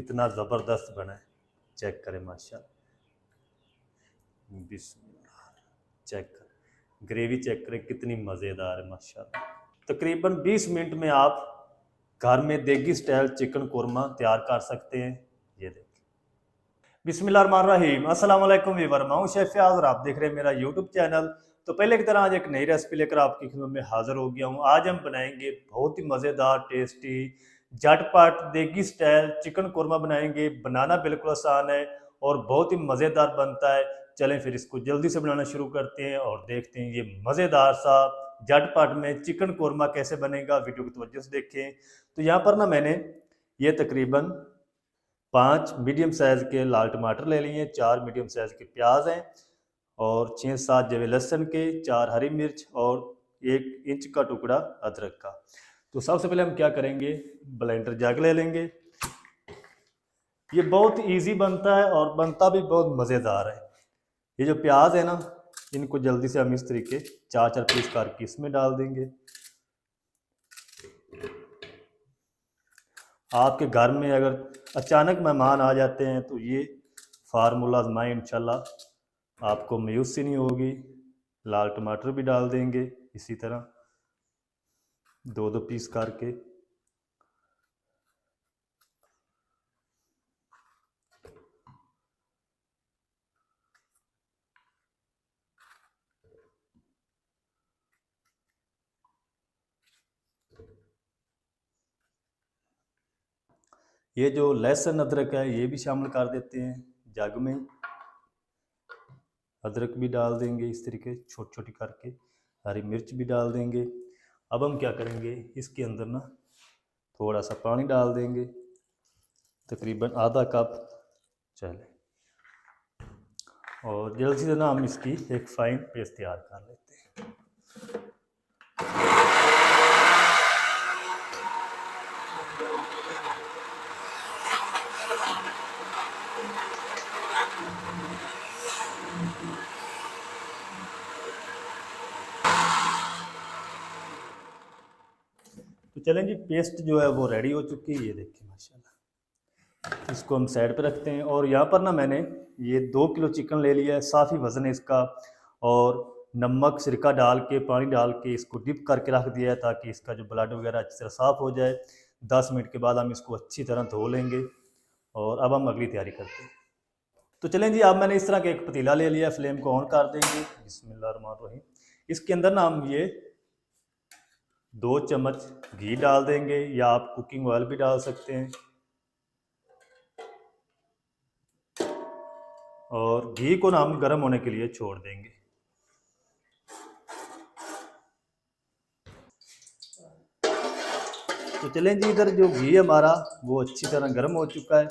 कितना ज़बरदस्त बना है, चेक करें माशाल्लाह। बिस्मिल्लाह, चेक करें ग्रेवी, चेक करें कितनी मज़ेदार है माशाल्लाह। तकरीबन 20 मिनट में आप घर में देगी स्टाइल चिकन कोरमा तैयार कर सकते हैं। ये देखिए, बिस्मिल्लाहिर्रहमानिर्रहीम, अस्सलाम वालेकुम वीवर, मैं हूं शेफ फयाज और आप देख रहे हैं मेरा यूट्यूब चैनल। तो पहले की तरह आज एक नई रेसिपी लेकर आपकी खिदमत में हाजिर हो गया हूं। आज हम बनाएंगे बहुत ही मज़ेदार, टेस्टी, झटपट देगी स्टाइल चिकन कोरमा बनाएंगे। बनाना बिल्कुल आसान है और बहुत ही मज़ेदार बनता है। चलें फिर इसको जल्दी से बनाना शुरू करते हैं और देखते हैं ये मज़ेदार सा झटपट में चिकन कोरमा कैसे बनेगा। वीडियो की तवज्जो से देखें। तो यहाँ पर ना मैंने ये तकरीबन 5 मीडियम साइज़ के लाल टमाटर ले लिए, 4 मीडियम साइज़ के प्याज हैं और 6-7 जवे लहसुन के, 4 हरी मिर्च और 1 इंच का टुकड़ा अदरक का। तो सबसे पहले हम क्या करेंगे, ब्लेंडर जग ले लेंगे। ये बहुत इजी बनता है और बनता भी बहुत मज़ेदार है। ये जो प्याज है ना, इनको जल्दी से हम इस तरीके 4-4 पीस करके इसमें डाल देंगे। आपके घर में अगर अचानक मेहमान आ जाते हैं तो ये फार्मूला आजमाएं, इंशाल्लाह आपको मायूसी नहीं होगी। लाल टमाटर भी डाल देंगे इसी तरह 2-2 पीस करके। ये जो लहसुन अदरक है ये भी शामिल कर देते हैं जग में। अदरक भी डाल देंगे इस तरीके छोटी छोटी करके, हरी मिर्च भी डाल देंगे। अब हम क्या करेंगे, इसके अंदर ना थोड़ा सा पानी डाल देंगे, तकरीबन आधा कप। चले, और जल्दी से ना हम इसकी एक फाइन पेस्ट तैयार कर लेते हैं। तो चलें जी, पेस्ट जो है वो रेडी हो चुकी है, ये देखिए माशाल्लाह। इसको हम साइड पे रखते हैं। और यहाँ पर ना मैंने ये 2 किलो चिकन ले लिया है, काफ़ी वज़न है इसका। और नमक सिरका डाल के, पानी डाल के इसको डिप करके रख दिया है ताकि इसका जो ब्लड वगैरह अच्छी तरह साफ़ हो जाए। 10 मिनट के बाद हम इसको अच्छी तरह धो लेंगे। और अब हम अगली तैयारी करते हैं। तो चलें जी, अब मैंने इस तरह का एक पतीला ले लिया, फ्लेम को ऑन कर देंगे। बिस्मिल्लाहिर्रहमानिर्रहीम। इसके अंदर ना हम ये 2 चम्मच घी डाल देंगे, या आप कुकिंग ऑयल भी डाल सकते हैं। और घी को ना हम गर्म होने के लिए छोड़ देंगे। तो चलें जी, इधर जो घी हमारा वो अच्छी तरह गर्म हो चुका है।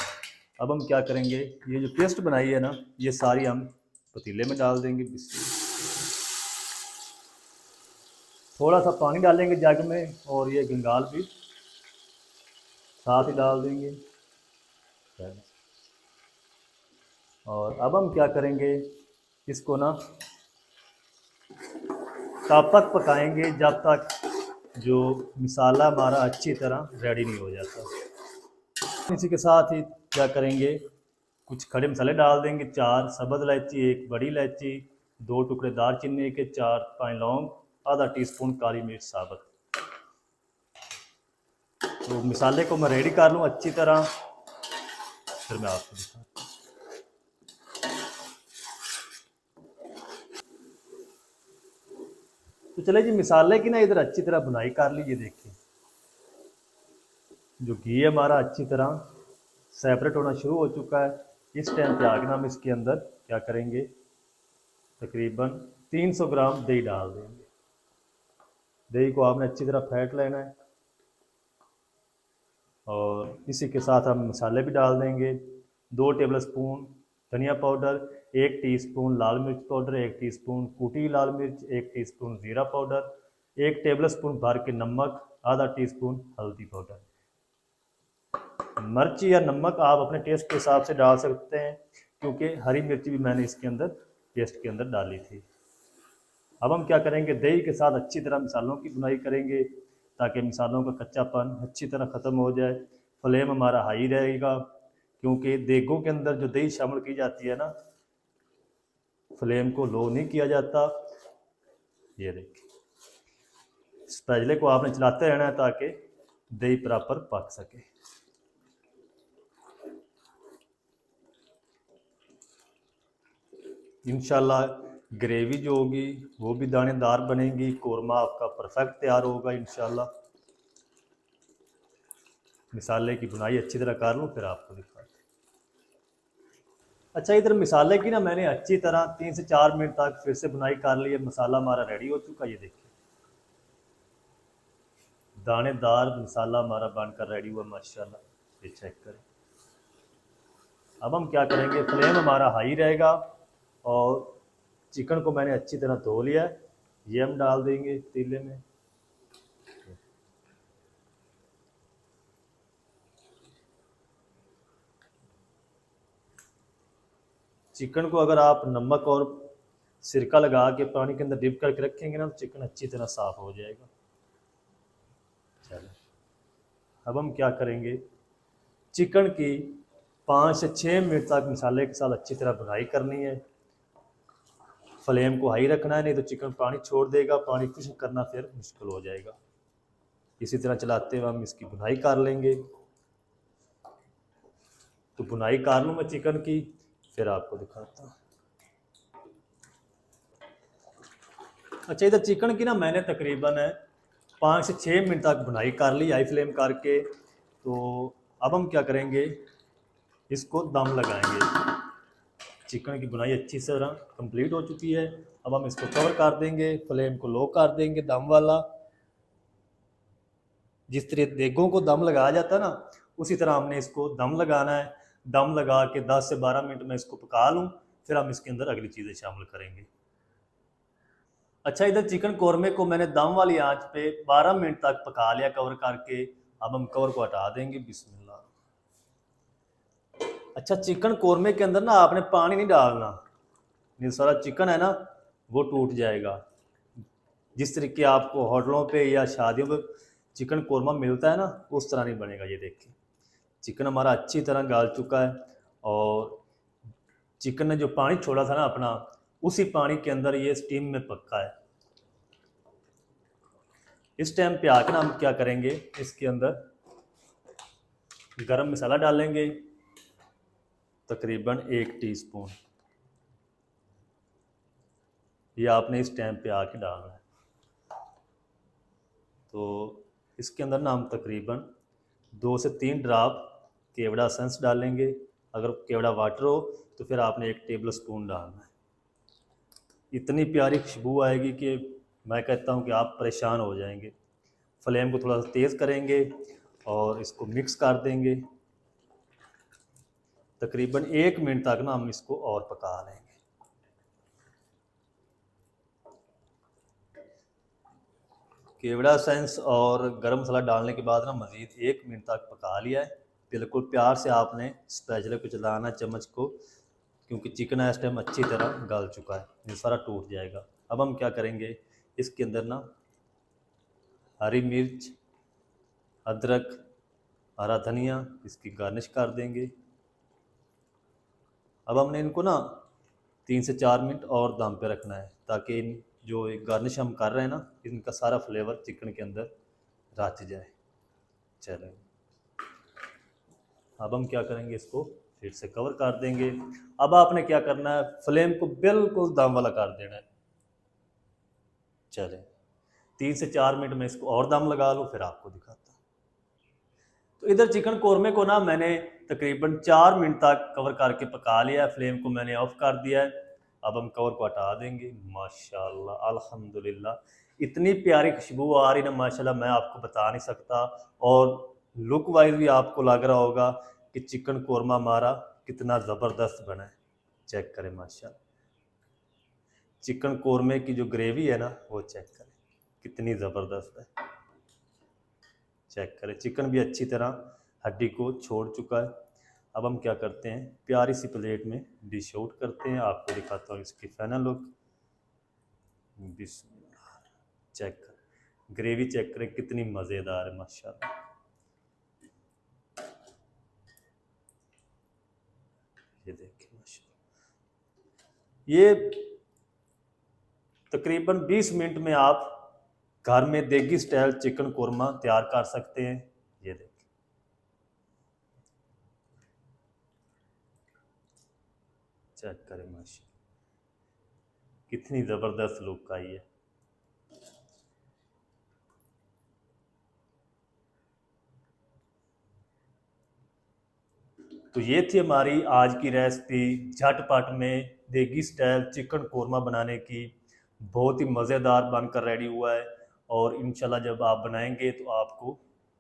अब हम क्या करेंगे, ये जो पेस्ट बनाई है ना, ये सारी हम पतीले में डाल देंगे। थोड़ा सा पानी डालेंगे जग में और ये गंगाल भी साथ ही डाल देंगे। और अब हम क्या करेंगे, इसको ना तब तक पकाएंगे जब तक जो मसाला हमारा अच्छी तरह रेडी नहीं हो जाता। इसी के साथ ही क्या करेंगे, कुछ खड़े मसाले डाल देंगे। 4 सब्ज़ इलायची, 1 बड़ी इलायची, 2 टुकड़े दालचीनी के, 4-5 लौंग, आधा टीस्पून काली मिर्च साबुत। तो मसाले को मैं रेडी कर लूँ अच्छी तरह, फिर मैं आपको दिखाता हूँ। तो चले जी, मसाले की ना इधर अच्छी तरह भुनाई कर ली। ये देखिए जो घी हमारा अच्छी तरह सेपरेट होना शुरू हो चुका है। इस टाइम पे आगे हम इसके अंदर क्या करेंगे, तकरीबन 300 ग्राम दही डाल देंगे। दही को आपने अच्छी तरह फेंट लेना है। और इसी के साथ हम मसाले भी डाल देंगे। 2 टेबल स्पून धनिया पाउडर, 1 टीस्पून लाल मिर्च पाउडर, 1 टीस्पून कूटी लाल मिर्च, 1 टीस्पून ज़ीरा पाउडर, 1 टेबल स्पून भर के नमक, आधा टीस्पून हल्दी पाउडर। मिर्च या नमक आप अपने टेस्ट के हिसाब से डाल सकते हैं, क्योंकि हरी मिर्च भी मैंने इसके अंदर पेस्ट के अंदर डाली थी। अब हम क्या करेंगे, दही के साथ अच्छी तरह मसालों की भुनाई करेंगे ताकि मसालों का कच्चापन अच्छी तरह ख़त्म हो जाए। फ्लेम हमारा हाई रहेगा। क्योंकि देगों के अंदर जो दही शामिल की जाती है ना, फ्लेम को लो नहीं किया जाता। ये देखिए, स्पैचुले को आपने चलाते रहना है ताकि दही प्रॉपर पक सके। इंशाल्लाह ग्रेवी जो होगी वो भी दानेदार बनेगी, कौरमा आपका परफेक्ट तैयार होगा इंशाल्लाह। मिसाले की बुनाई अच्छी तरह कर लूँ फिर आपको दिखाता हूँ। अच्छा, इधर मिसाले की ना मैंने अच्छी तरह 3 से 4 मिनट तक फिर से बुनाई कर ली है। मसाला हमारा रेडी हो चुका है, ये देखिए दानेदार मसाला हमारा बनकर रेडी हुआ माशाल्लाह। ये चेक करें। अब हम क्या करेंगे, फ्लेम हमारा हाई रहेगा और चिकन को मैंने अच्छी तरह धो लिया है, ये हम डाल देंगे पतीले में। चिकन को अगर आप नमक और सिरका लगा के पानी के अंदर डिप करके रखेंगे ना तो चिकन अच्छी तरह साफ हो जाएगा। चलो, अब हम क्या करेंगे, चिकन की 5 से 6 मिनट तक मसाले के साथ अच्छी तरह भुनाई करनी है। फ्लेम को हाई रखना है, नहीं तो चिकन पानी छोड़ देगा, पानी खुश्क करना फिर मुश्किल हो जाएगा। इसी तरह चलाते हुए हम इसकी भुनाई कर लेंगे। तो भुनाई कर लूँ मैं चिकन की, फिर आपको दिखाता हूँ। अच्छा, इधर चिकन की ना मैंने तकरीबन 5 से 6 मिनट तक भुनाई कर ली हाई फ्लेम करके। तो अब हम क्या करेंगे, इसको दम लगाएंगे। चिकन की बुनाई अच्छी तरह कंप्लीट हो चुकी है। अब हम इसको कवर कर देंगे, फ्लेम को लो कर देंगे दम वाला। जिस तरह देगों को दम लगाया जाता है ना, उसी तरह हमने इसको दम लगाना है। दम लगा के 10 से 12 मिनट में इसको पका लूँ, फिर हम इसके अंदर अगली चीज़ें शामिल करेंगे। अच्छा, इधर चिकन कौरमे को मैंने दम वाली आंच पे 12 मिनट तक पका लिया कवर करके। अब हम कवर को हटा देंगे। बिस्मिल्लाह। अच्छा, चिकन कौरमे के अंदर ना आपने पानी नहीं डालना, नहीं सारा चिकन है ना वो टूट जाएगा। जिस तरीके आपको होटलों पे या शादियों पे चिकन कौरमा मिलता है ना, उस तरह नहीं बनेगा। ये देखिए चिकन हमारा अच्छी तरह गाल चुका है और चिकन ने जो पानी छोड़ा था ना अपना, उसी पानी के अंदर ये स्टीम में पका है। इस टाइम पे आकर हम क्या करेंगे, इसके अंदर गरम मसाला डालेंगे तकरीबन 1 टीस्पून। ये आपने इस टाइम पे आके डालना है। तो इसके अंदर ना हम तकरीबन 2 से 3 ड्रॉप केवड़ा एसेंस डालेंगे। अगर केवड़ा वाटर हो तो फिर आपने 1 टेबल स्पून डालना है। इतनी प्यारी खुशबू आएगी कि मैं कहता हूँ कि आप परेशान हो जाएंगे। फ्लेम को थोड़ा सा तेज़ करेंगे और इसको मिक्स कर देंगे। तकरीबन 1 मिनट तक ना हम इसको और पका लेंगे। केवड़ा एसेंस और गरम मसाला डालने के बाद ना मज़ीद 1 मिनट तक पका लिया है। बिल्कुल प्यार से आपने स्पैचुले को चलाना, चम्मच को, क्योंकि चिकन इस टाइम अच्छी तरह गल चुका है, ये सारा टूट जाएगा। अब हम क्या करेंगे, इसके अंदर ना हरी मिर्च, अदरक, हरा धनिया इसकी गार्निश कर देंगे। अब हमने इनको ना 3 से 4 मिनट और दम पे रखना है ताकि इन जो गार्निश हम कर रहे हैं ना, इनका सारा फ्लेवर चिकन के अंदर रच जाए। चलें, अब हम क्या करेंगे, इसको फिर से कवर कर देंगे। अब आपने क्या करना है, फ्लेम को बिल्कुल दम वाला कर देना है। चलें, 3 से 4 मिनट में इसको और दम लगा लो, फिर आपको दिखाता हूँ। तो इधर चिकन कौरमे को ना मैंने तकरीबन 4 मिनट तक कवर करके पका लिया है। फ्लेम को मैंने ऑफ कर दिया है। अब हम कवर को हटा देंगे। माशाल्लाह अल्हम्दुलिल्लाह इतनी प्यारी खुशबू आ रही ना माशाल्लाह, मैं आपको बता नहीं सकता। और लुक वाइज भी आपको लग रहा होगा कि चिकन कौरमा हमारा कितना ज़बरदस्त बना है। चेक करें माशाल्लाह, चिकन कौरमे की जो ग्रेवी है ना वो चेक करें कितनी ज़बरदस्त है। चेक करें, चिकन भी अच्छी तरह हड्डी को छोड़ चुका है। अब हम क्या करते हैं, प्यारी सी प्लेट में डिश आउट करते हैं। आपको दिखाता हूँ इसकी फाइनल लुक। बिस्मिल्लाह। चेक करें ग्रेवी, चेक करें कितनी मज़ेदार है माशाल्लाह। ये देखिए माशाल्लाह, ये तकरीबन 20 मिनट में आप घर में देगी स्टाइल चिकन कोरमा तैयार कर सकते हैं। ये देखिए, चेक करें माशाल्लाह, कितनी ज़बरदस्त लुक आई है। तो ये थी हमारी आज की रेसिपी, झटपट में देगी स्टाइल चिकन कोरमा बनाने की। बहुत ही मज़ेदार बनकर रेडी हुआ है और इंशाल्लाह जब आप बनाएंगे तो आपको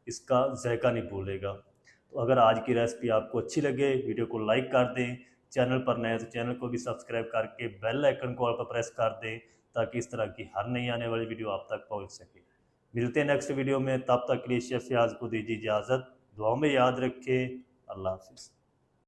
इसका जायका नहीं भूलेगा। तो अगर आज की रेसिपी आपको अच्छी लगे, वीडियो को लाइक कर दें, चैनल पर नए तो चैनल को भी सब्सक्राइब करके बेल आइकन को ऑल पर प्रेस कर दें, ताकि इस तरह की हर नई आने वाली वीडियो आप तक पहुंच सके। मिलते हैं नेक्स्ट वीडियो में, तब तक के लिए शेफ याज को दीजिए इजाज़त। दुआ में याद रखें। अल्लाह हाफिज़।